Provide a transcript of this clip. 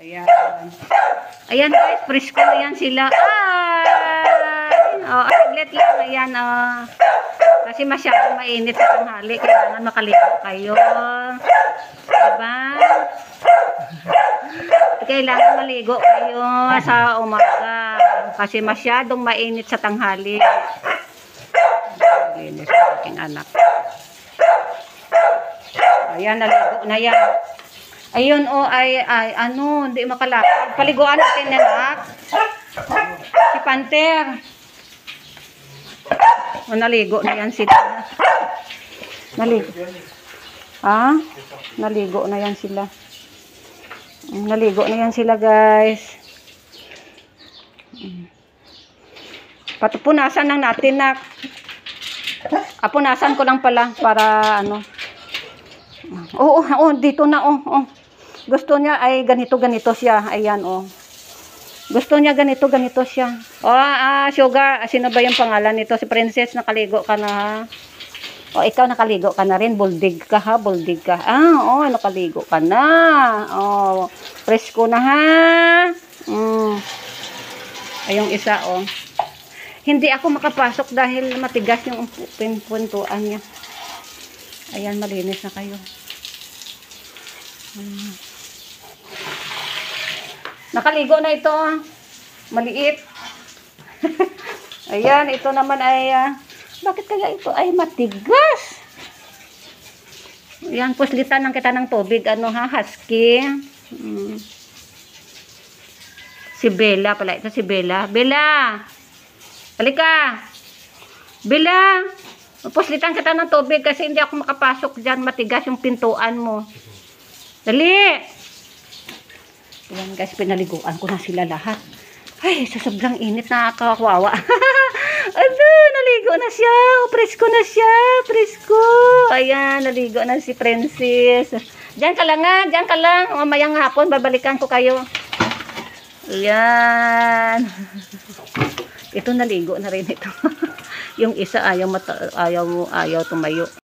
Ayan. Ayan guys, presko na yan sila. Ay! Oh, saglit lang. Ayan, oh. Kasi masyadong mainit sa tanghali. Kailangan makaligo kayo. Diba? Kailangan maligo kayo sa umaga. Kasi masyadong mainit sa tanghali. Linis sa aking anak. Ayan, naligo na yan. Ayun, oh, ano, hindi makalakad. Paliguan natin, anak. Si Panther. Oh, naligo na yan sila. Naligo. Ha? Naligo na yan sila. Naligo na yan sila, guys. Punasan lang natin, nak. Punasan ko lang pala para, ano. Oo, dito na, oh. Gusto niya ay ganito siya. Ayan, oh. Gusto niya ganito siya. Oh, Sugar. Sino ba yung pangalan nito? Si Princess, nakaligo ka na, ha? Oh, ikaw nakaligo ka na rin. Buldig ka, ha? Buldig ka. Nakaligo ka na. Oh, presko na, ha? Ay, yung isa, oh. Hindi ako makapasok dahil matigas yung pintuan niya. Ayan, malinis na kayo. Nakaligo na ito. Maliit. Ayan, ito naman ay bakit kaya ito ay matigas? Ayan, puslitan ng kita ng tubig. Ano, ha? Husky. Si Bella pala. Ito si Bella. Bella! Halika! Bella! Puslitan kita ng tubig kasi hindi ako makapasok dyan. Matigas yung pintuan mo. Dali! Ayan guys, pinaliguan ko na sila lahat. Ay, sa sobrang init, nakakawawa. Ano, naligo na siya. Presko na siya. Presko. Ayan, naligo na si Princess. Diyan ka lang nga. Diyan ka lang. Mamayang hapon, babalikan ko kayo. Ayan. Ito, naligo na rin ito. Yung isa, ayaw tumayo.